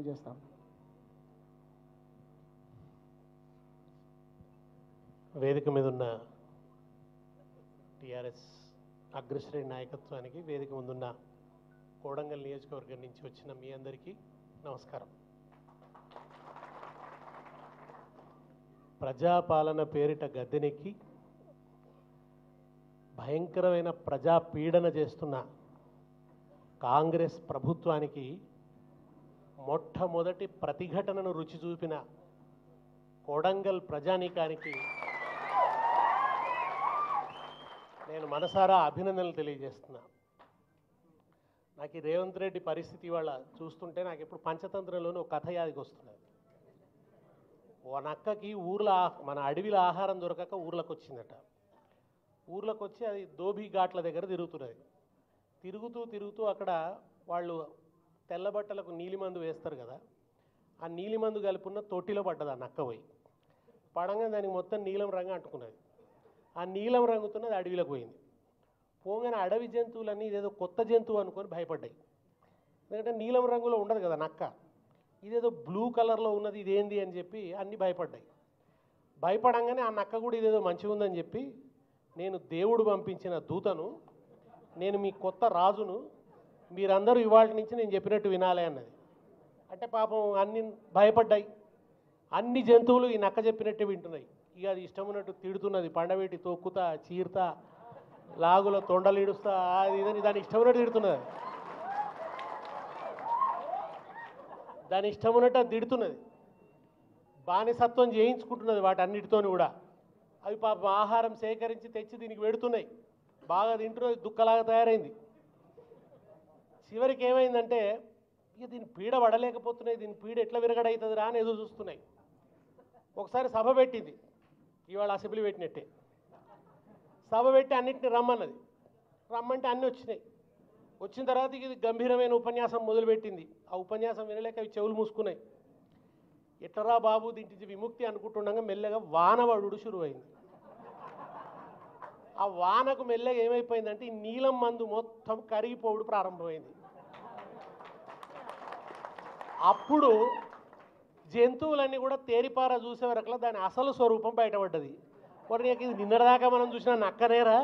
చేస్తాం. వేదిక మీద ఉన్న టిఆర్ఎస్ అగ్రశ్రేణి నాయకత్వానికి, వేదిక ముందున్న కోడంగల్ నియోజకవర్గం నుంచి వచ్చిన మీ అందరికీ నమస్కారం. ప్రజాపాలన పేరిట గద్దెనెక్కి భయంకరమైన ప్రజా పీడన చేస్తున్న కాంగ్రెస్ ప్రభుత్వానికి మొట్టమొదటి ప్రతిఘటనను రుచి చూపిన కోడంగల్ ప్రజానీకానికి నేను మనసారా అభినందనలు తెలియజేస్తున్నా. నాకు ఈ రేవంత్ రెడ్డి పరిస్థితి ఇవాళ చూస్తుంటే నాకు ఇప్పుడు పంచతంత్రంలోనే ఒక కథ యాదికి వస్తున్నది. ఓ నక్కకి ఊర్లో మన అడవిలో ఆహారం దొరకక ఊర్లోకి వచ్చిందట. ఊర్లోకి వచ్చి అది దోబీ ఘాట్ల దగ్గర తిరుగుతున్నది. తిరుగుతూ తిరుగుతూ అక్కడ వాళ్ళు తెల్ల బట్టలకు నీలిమందు వేస్తారు కదా, ఆ నీలిమందు కలుపున్న తొట్టిలో పడ్డది ఆ నక్క పోయి. పడంగా దానికి మొత్తం నీలం రంగు అంటుకున్నది. ఆ నీలం రంగుతున్నది అడవిలోకి పోయింది. పోగానే అడవి జంతువులన్నీ ఇదేదో కొత్త జంతువు అనుకొని భయపడ్డాయి. ఎందుకంటే నీలం రంగులో ఉండదు కదా నక్క, ఇదేదో బ్లూ కలర్లో ఉన్నది, ఇదేంది అని చెప్పి అన్నీ భయపడ్డాయి. భయపడంగానే ఆ నక్క కూడా ఇదేదో మంచిగా ఉందని చెప్పి, నేను దేవుడు పంపించిన దూతను, నేను మీ కొత్త రాజును, మీరందరూ ఇవాళ నుంచి నేను చెప్పినట్టు వినాలి అన్నది. అంటే పాపం అన్ని భయపడ్డాయి. అన్ని జంతువులు ఈ నక్క చెప్పినట్టే వింటున్నాయి. ఇక అది ఇష్టం ఉన్నట్టు తిడుతున్నది, పండబెట్టి తొక్కుతా, చీరుతా, లాగులో తొండలు ఇడుస్తా, అది ఇదని దాని ఇష్టం ఉన్నట్టు తిడుతున్నది. దాని ఇష్టం ఉన్నట్టు అది తిడుతున్నది. బానిసత్వం చేయించుకుంటున్నది వాటన్నిటితోని కూడా. అవి పాపం ఆహారం సేకరించి తెచ్చి దీనికి పెడుతున్నాయి. బాగా తింటున్నది, దుక్కలాగా తయారైంది. చివరికి ఏమైందంటే ఇక దీని పీడ పడలేకపోతున్నాయి, దీని పీడ ఎట్లా విరగడవుతుంది రా అని ఎదురు చూస్తున్నాయి. ఒకసారి సభ పెట్టింది, ఇవాళ అసెంబ్లీ పెట్టినట్టే. సభ పెట్టి అన్నింటిని రమ్మన్నది. రమ్మంటే అన్నీ వచ్చినాయి. వచ్చిన తర్వాత ఇది గంభీరమైన ఉపన్యాసం మొదలుపెట్టింది. ఆ ఉపన్యాసం వినలేక అవి చెవులు మూసుకున్నాయి. ఎట్లరా బాబు దీంటి విముక్తి అనుకుంటుండగా మెల్లగా వానవడు షురువైంది. ఆ వానకు మెల్లగా ఏమైపోయిందంటే ఈ నీలం మందు మొత్తం కరిగిపోవడం ప్రారంభమైంది. అప్పుడు జంతువులన్నీ కూడా తేరిపార చూసే వరకులా దాని అసలు స్వరూపం బయటపడ్డది. మరి ఇది నిన్నటిదాకా మనం చూసిన నక్కనేరా,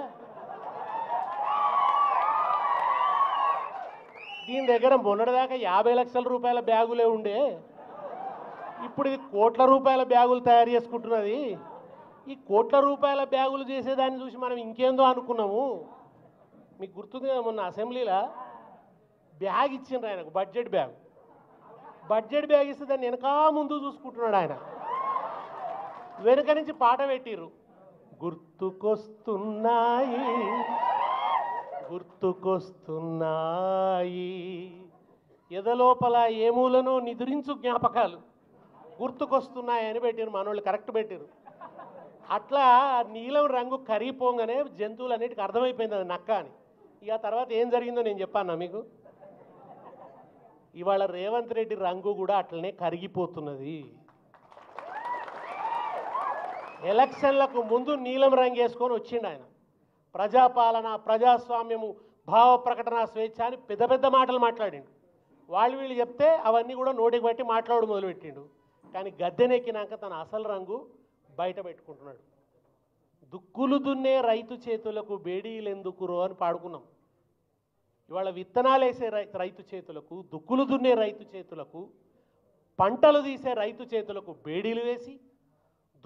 దీని దగ్గర మొన్నటిదాకా 50 లక్షల రూపాయల బ్యాగులే ఉండే, ఇప్పుడు ఇది కోట్ల రూపాయల బ్యాగులు తయారు చేసుకుంటున్నది. ఈ కోట్ల రూపాయల బ్యాగులు చేసేదాన్ని చూసి మనం ఇంకేందో అనుకున్నాము. మీకు గుర్తుంది కదా, మొన్న అసెంబ్లీలో బ్యాగ్ ఇచ్చిండ్రు ఆయనకు, బడ్జెట్ బ్యాగ్ ఇస్తే దాన్ని వెనకా ముందు చూసుకుంటున్నాడు ఆయన. వెనుక నుంచి పాట పెట్టిర్రు, గుర్తుకొస్తున్నాయి ఎదలోపల ఏమూలనో నిద్రించు జ్ఞాపకాలు గుర్తుకొస్తున్నాయని పెట్టిరు మనోళ్ళు, కరెక్ట్ పెట్టిరు. అట్లా నీలం రంగు కరిగిపోగానే జంతువులన్నిటికీ అర్థమైపోయింది అది నక్క అని. ఇక తర్వాత ఏం జరిగిందో నేను చెప్పాను మీకు. ఇవాళ రేవంత్ రెడ్డి రంగు కూడా అట్లనే కరిగిపోతున్నది. ఎలక్షన్లకు ముందు నీలం రంగు వేసుకొని వచ్చిండు ఆయన. ప్రజాపాలన, ప్రజాస్వామ్యము, భావ ప్రకటన స్వేచ్ఛ అని పెద్ద పెద్ద మాటలు మాట్లాడిండు. వీళ్ళు చెప్తే అవన్నీ కూడా నోటికి బట్టి మాట్లాడు మొదలుపెట్టిండు. కానీ గద్దెనెక్కినాక తన అసలు రంగు బయట పెట్టుకుంటున్నాడు. దుక్కులు దున్నే రైతు చేతులకు బేడీలు ఎందుకురో అని పాడుకున్నాం. ఇవాళ విత్తనాలు వేసే రైతు చేతులకు, దుక్కులు దున్నే రైతు చేతులకు, పంటలు తీసే రైతు చేతులకు బేడీలు వేసి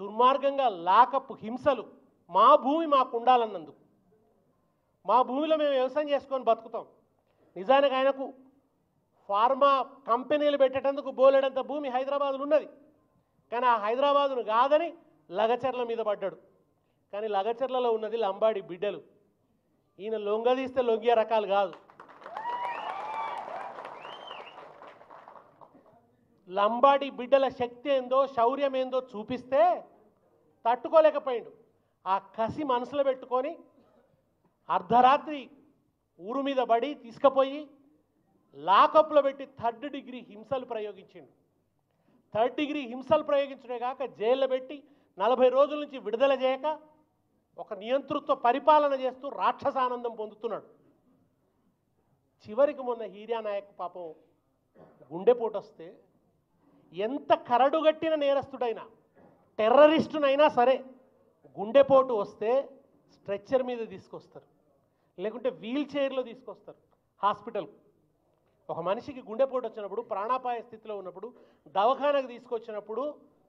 దుర్మార్గంగా లాకప్ హింసలు. మా భూమి మాకు ఉండాలన్నందుకు, మా భూమిలో మేము వ్యవసాయం చేసుకొని బతుకుతాం. నిజానికి ఆయనకు ఫార్మా కంపెనీలు పెట్టేటందుకు బోలెడంత భూమి హైదరాబాద్లో ఉన్నది. కానీ ఆ హైదరాబాదును కాదని లగచర్ల మీద పడ్డాడు. కానీ లగచర్లలో ఉన్నది లంబాడి బిడ్డలు. ఈయన లొంగదీస్తే లొంగే రకాలు కాదు. లంబాడి బిడ్డల శక్తి ఏందో, శౌర్యం ఏందో చూపిస్తే తట్టుకోలేకపోయిండు. ఆ కసి మనసులో పెట్టుకొని అర్ధరాత్రి ఊరు మీద పడి తీసుకుపోయి లాకప్లో పెట్టి 3rd డిగ్రీ హింసలు ప్రయోగించిండు. 3rd డిగ్రీ హింసలు ప్రయోగించడే కాక జైల్లో పెట్టి 40 రోజుల నుంచి విడుదల చేయక ఒక నియంతృత్వ పరిపాలన చేస్తూ రాక్షసానందం పొందుతున్నాడు. చివరికి మొన్న హీరియా నాయక్ పాపం గుండెపోటు వస్తే ఎంత కరడుగట్టిన నేరస్తుడైనా టెర్రరిస్టునైనా సరే గుండెపోటు వస్తే స్ట్రెచ్చర్ మీద తీసుకొస్తారు, లేకుంటే వీల్ చైర్లో తీసుకొస్తారు హాస్పిటల్. ఒక మనిషికి గుండెపోటు వచ్చినప్పుడు, ప్రాణాపాయ స్థితిలో ఉన్నప్పుడు దవాఖానకు తీసుకొచ్చినప్పుడు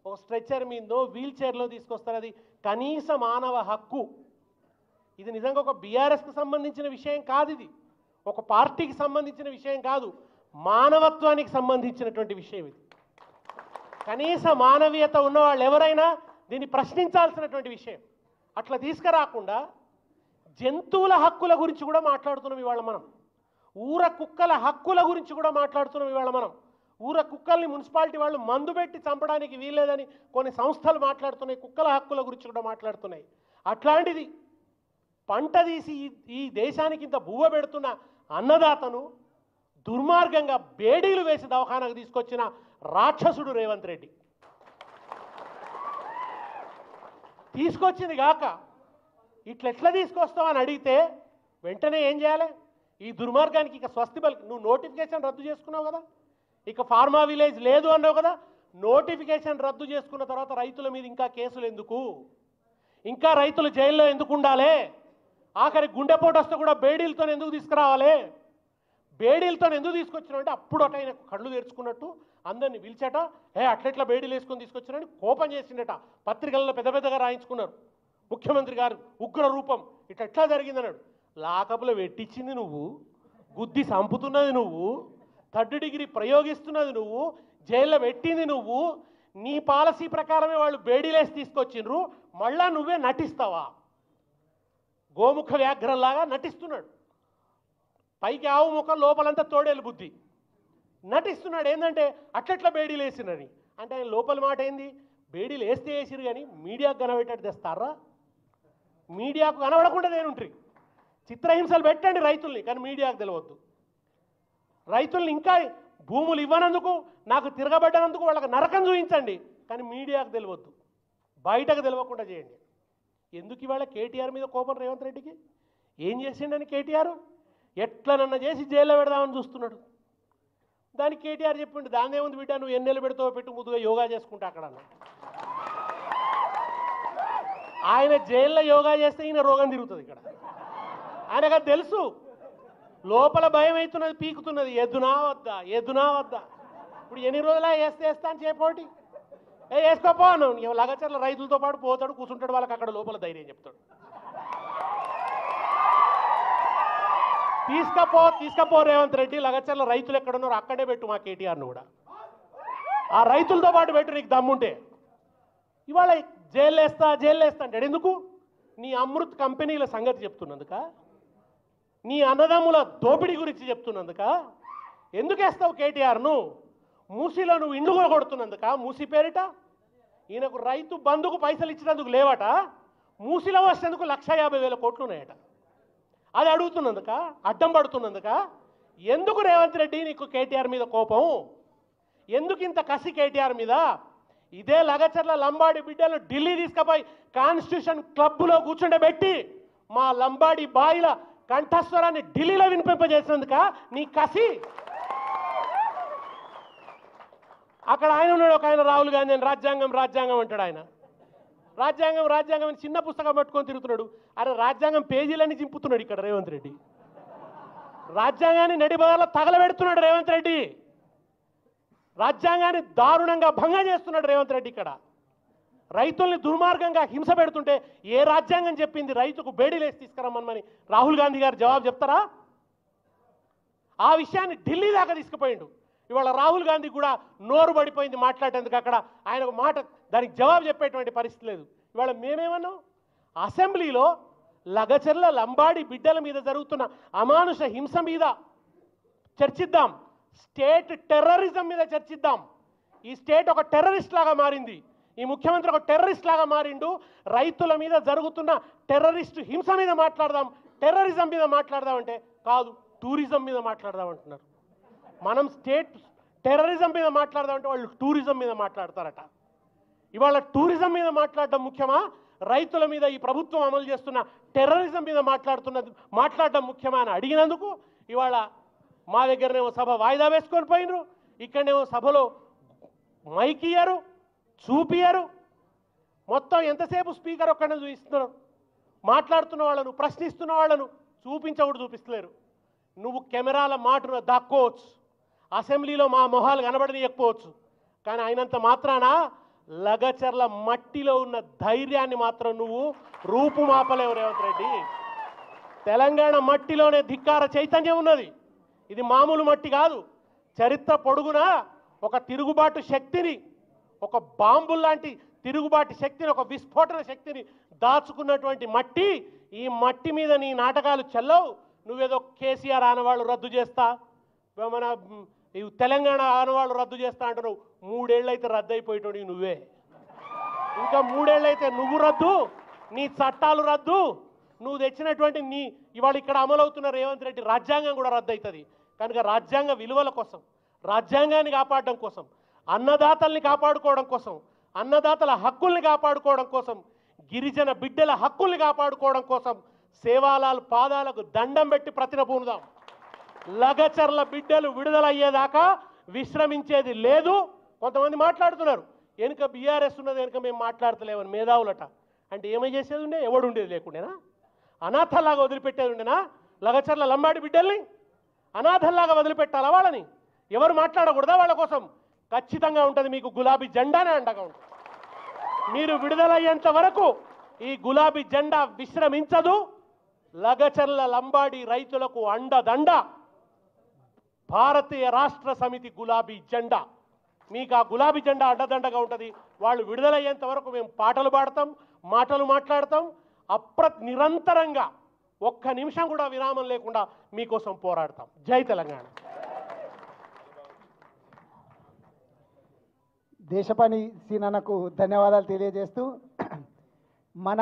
ఒక స్ట్రెచ్చర్ మీదో వీల్ చైర్లో తీసుకొస్తారు. అది కనీస మానవ హక్కు. ఇది నిజంగా ఒక బీఆర్ఎస్కి సంబంధించిన విషయం కాదు, ఇది ఒక పార్టీకి సంబంధించిన విషయం కాదు, మానవత్వానికి సంబంధించినటువంటి విషయం. ఇది కనీస మానవీయత ఉన్న వాళ్ళు ఎవరైనా దీన్ని ప్రశ్నించాల్సినటువంటి విషయం. అట్లా తీసుకురాకుండా జంతువుల హక్కుల గురించి కూడా మాట్లాడుతున్నాం ఇవాళ మనం. ఊర కుక్కల హక్కుల గురించి కూడా మాట్లాడుతున్నాం ఇవాళ మనం. ఊర కుక్కల్ని మున్సిపాలిటీ వాళ్ళు మందు పెట్టి చంపడానికి వీల్లేదని కొన్ని సంస్థలు మాట్లాడుతున్నాయి, కుక్కల హక్కుల గురించి కూడా మాట్లాడుతున్నాయి. అట్లాంటిది పంట తీసి ఈ దేశానికి ఇంత బువ్వ పెడుతున్న అన్నదాతను దుర్మార్గంగా బేడీలు వేసి దవాఖానకు తీసుకొచ్చిన రాక్షసుడు రేవంత్ రెడ్డి. తీసుకొచ్చింది కాక ఇట్లెట్లా తీసుకొస్తామని అడిగితే వెంటనే ఏం చేయాలి? ఈ దుర్మార్గానికి ఇక స్వస్తి పలికి. నువ్వు నోటిఫికేషన్ రద్దు చేసుకున్నావు కదా, ఇక ఫార్మా విలేజ్ లేదు అన్నావు కదా, నోటిఫికేషన్ రద్దు చేసుకున్న తర్వాత రైతుల మీద ఇంకా కేసులు ఎందుకు? ఇంకా రైతులు జైల్లో ఎందుకు ఉండాలి? ఆఖరి గుండెపోటు వస్తే కూడా బేడీలతో ఎందుకు తీసుకురావాలి? బేడీలతో ఎందుకు తీసుకొచ్చినావు అంటే అప్పుడు అట ఆయన కళ్ళు తెరుచుకున్నట్టు అందరిని పిలిచట, అట్లెట్లా బేడీలు వేసుకొని తీసుకొచ్చినాడని కోపం చేసిండట. పత్రికల్లో పెద్ద పెద్దగా రాయించుకున్నారు. ముఖ్యమంత్రి గారు ఉగ్ర రూపం ఇట్లా జరిగిందన్నాడు. లాకపులో పెట్టించింది నువ్వు, గుద్ది చంపుతున్నది నువ్వు, 3rd డిగ్రీ ప్రయోగిస్తున్నది నువ్వు, జైల్లో పెట్టింది నువ్వు. నీ పాలసీ ప్రకారమే వాళ్ళు బేడీలేసి తీసుకొచ్చిండ్రు, మళ్ళా నువ్వే నటిస్తావా? గోముఖ వ్యాఘ్రంలాగా నటిస్తున్నాడు. పైకి ఆవు ముఖం, లోపలంతా తోడేలు బుద్ధి నటిస్తున్నాడు. ఏంటంటే అట్లెట్లా బేడీలు వేసినని అంటే ఆయన లోపల మాట ఏంది? బేడీలు వేస్తే వేసిరు కానీ మీడియాకు కనబెట్టేట్టు తెస్తారా? మీడియాకు కనబడకుండా నేనుంటారు. చిత్రహింసలు పెట్టండి రైతుల్ని, కానీ మీడియాకు తెలియవద్దు. రైతుల్ని ఇంకా భూములు ఇవ్వనందుకు, నాకు తిరగబడ్డనందుకు వాళ్ళకి నరకం చూపించండి, కానీ మీడియాకు తెలియవద్దు, బయటకు తెలియకుండా చేయండి. ఎందుకు ఇవాళ కేటీఆర్ మీద కోపం రేవంత్ రెడ్డికి? ఏం చేసిండని కేటీఆర్ ఎట్లనన్నా చేసి జైల్లో పెడదామని చూస్తున్నాడు. దానికి కేటీఆర్ చెప్పిండు, దాని ఏముంది బిడ్డ, నువ్వు ఎన్నెళ్ళు పెడతావో పెట్టు, ముద్దుగా యోగా చేసుకుంటా అక్కడ అన్న. ఆయన జైల్లో యోగా చేస్తే ఈయన రోగం తిరుగుతుంది ఇక్కడ. ఆయనకు తెలుసు లోపల భయం అవుతున్నది, పీకుతున్నది, ఎద్దునా వద్దా ఎద్దునా వద్దా. ఇప్పుడు ఎన్ని రోజులా వేస్తా అని చెప్పోటి వేసుకోపో అను. లగచర్ల రైతులతో పాటు పోతాడు, కూర్చుంటాడు, వాళ్ళకి అక్కడ లోపల ధైర్యం చెప్తాడు. తీసుకపో రేవంత్ రెడ్డి, లగచర్ల రైతులు ఎక్కడున్నారో అక్కడే పెట్టు మా కేటీఆర్ను కూడా. ఆ రైతులతో పాటు పెట్టు నీకు దమ్ముంటే. ఇవాళ జైలు వేస్తా అంటాడు. ఎందుకు? నీ అమృత్ కంపెనీల సంగతి చెప్తున్నందుక, నీ అన్నదమ్ముల దోపిడీ గురించి చెప్తున్నందుక. ఎందుకు వేస్తావు కేటీఆర్ను? మూసీలో నువ్వు ఇండ్లు కూడా కొడుతున్నందుక, మూసీ పేరిట. ఈయనకు రైతు బంధుకు పైసలు ఇచ్చినందుకు లేవట, మూసీలో వచ్చేందుకు 1,50,000 కోట్లు ఉన్నాయట. అది అడుగుతున్నందుక, అడ్డం పడుతున్నందుక. ఎందుకు రేవంత్ రెడ్డి నీకు కేటీఆర్ మీద కోపం? ఎందుకు ఇంత కసి కేటీఆర్ మీద? ఇదే లగచర్ల లంబాడి బిడ్డలు ఢిల్లీ తీసుకుపోయి కాన్స్టిట్యూషన్ క్లబ్లో కూర్చుండబెట్టి మా లంబాడి బాయిల కంఠస్వరాన్ని ఢిల్లీలో వినిపింపజేసినందుక నీ కసి. అక్కడ ఆయన ఉన్నాడు, ఒక ఆయన రాహుల్ గాంధీ అని రాజ్యాంగం అంటాడు. ఆయన రాజ్యాంగం అని చిన్న పుస్తకం పట్టుకొని తిరుగుతున్నాడు. అరే రాజ్యాంగం పేజీలన్నీ చింపుతున్నాడు ఇక్కడ రేవంత్ రెడ్డి. రాజ్యాంగాన్ని నడిబదాల్లో తగలబెడుతున్నాడు రేవంత్ రెడ్డి. రాజ్యాంగాన్ని దారుణంగా భంగం చేస్తున్నాడు రేవంత్ రెడ్డి. ఇక్కడ రైతుల్ని దుర్మార్గంగా హింస పెడుతుంటే ఏ రాజ్యాంగం చెప్పింది రైతుకు బేడీలేసి తీసుకురమ్మని రాహుల్ గాంధీ గారు జవాబు చెప్తారా? ఆ విషయాన్ని ఢిల్లీ దాకా తీసుకుపోయిండు. ఇవాళ రాహుల్ గాంధీ కూడా నోరు పడిపోయింది మాట్లాడేందుకు. అక్కడ ఆయన మాట దానికి జవాబు చెప్పేటువంటి పరిస్థితి లేదు. ఇవాళ మేమేమన్నాం? అసెంబ్లీలో లగచర్ల లంబాడి బిడ్డల మీద జరుగుతున్న అమానుష హింస మీద చర్చిద్దాం, స్టేట్ టెర్రరిజం మీద చర్చిద్దాం. ఈ స్టేట్ ఒక టెర్రరిస్ట్ లాగా మారింది, ఈ ముఖ్యమంత్రి ఒక టెర్రరిస్ట్ లాగా మారిండు. రైతుల మీద జరుగుతున్న టెర్రరిస్ట్ హింస మీద మాట్లాడదాం, టెర్రరిజం మీద మాట్లాడదాం అంటే కాదు, టూరిజం మీద మాట్లాడదాం అంటున్నారు. మనం స్టేట్ టెర్రరిజం మీద మాట్లాడదామంటే వాళ్ళు టూరిజం మీద మాట్లాడతారట. ఇవాళ టూరిజం మీద మాట్లాడడం ముఖ్యమా, రైతుల మీద ఈ ప్రభుత్వం అమలు చేస్తున్న టెర్రరిజం మీద మాట్లాడడం ముఖ్యమా అని అడిగినందుకు ఇవాళ మా దగ్గరనేమో సభ వాయిదా వేసుకొని పోయినరు, ఇక్కడనేమో సభలో మైక్ ఇయ్యరు, చూపియరు. మొత్తం ఎంతసేపు స్పీకర్ ఒక్కడనే చూపిస్తున్నారు. మాట్లాడుతున్న వాళ్ళను, ప్రశ్నిస్తున్న వాళ్ళను చూపించకూడదు, చూపిస్తలేరు. నువ్వు కెమెరాల మాటను దాక్కోవచ్చు, అసెంబ్లీలో మా మొహాలు కనబడనీయకపోవచ్చు, కానీ అయినంత మాత్రాన లగచర్ల మట్టిలో ఉన్న ధైర్యాన్ని మాత్రం నువ్వు రూపుమాపలేవు రేవంత్ రెడ్డి. తెలంగాణ మట్టిలోనే ధిక్కార చైతన్యం ఉన్నది. ఇది మామూలు మట్టి కాదు. చరిత్ర పొడుగున ఒక తిరుగుబాటు శక్తిని, ఒక బాంబు లాంటి తిరుగుబాటు శక్తిని, ఒక విస్ఫోటన శక్తిని దాచుకున్నటువంటి మట్టి. ఈ మట్టి మీద నీ నాటకాలు చెల్లవు. నువ్వేదో కేసీఆర్ ఆనవాళ్ళు రద్దు చేస్తా, మన తెలంగాణ ఆనవాళ్ళు రద్దు చేస్తా అంటున్నావు. 3 ఏళ్ళు అయితే రద్దు అయిపోయేటోడి నువ్వే. ఇంకా 3 ఏళ్ళు అయితే నువ్వు రద్దు, నీ చట్టాలు రద్దు, నువ్వు తెచ్చినటువంటి నీ ఇవాళ ఇక్కడ అమలవుతున్న రేవంత్ రెడ్డి రాజ్యాంగం కూడా రద్దు అవుతుంది. కనుక రాజ్యాంగ విలువల కోసం, రాజ్యాంగాన్ని కాపాడడం కోసం, అన్నదాతల్ని కాపాడుకోవడం కోసం, అన్నదాతల హక్కుల్ని కాపాడుకోవడం కోసం, గిరిజన బిడ్డల హక్కుల్ని కాపాడుకోవడం కోసం సేవాలాల్ పాదాలకు దండం పెట్టి ప్రతినబూనుదాం. లగచర్ల బిడ్డలు విడుదలయ్యేదాకా విశ్రమించేది లేదు. కొంతమంది మాట్లాడుతున్నారు, వెనుక బీఆర్ఎస్ ఉన్నది, వెనుక మేము మాట్లాడతలేమని మేధావులట. అంటే ఏమై చేసేది ఉండే? ఎవడు ఉండేది లేకుండేనా? అనాథల్లాగా వదిలిపెట్టేది ఉండేనా? లగచర్ల లంబాడి బిడ్డల్ని అనాథల్లాగా వదిలిపెట్టాలా? వాళ్ళని ఎవరు మాట్లాడకూడదా? వాళ్ళ కోసం ఖచ్చితంగా ఉంటుంది మీకు గులాబీ జెండానే అండగా ఉంటుంది. మీరు విడుదలయ్యేంత వరకు ఈ గులాబీ జెండా విశ్రమించదు. లగచర్ల లంబాడి రైతులకు అండదండ భారతీయ రాష్ట్ర సమితి గులాబీ జెండా. మీకు ఆ గులాబీ జెండా అడ్డదండగా ఉంటుంది. వాళ్ళు విడుదలయ్యేంత వరకు మేము పాటలు పాడతాం, మాటలు మాట్లాడతాం, నిరంతరంగా ఒక్క నిమిషం కూడా విరామం లేకుండా మీకోసం పోరాడతాం. జై తెలంగాణ. దేశపాండే సీనన్నకు ధన్యవాదాలు తెలియజేస్తూ మన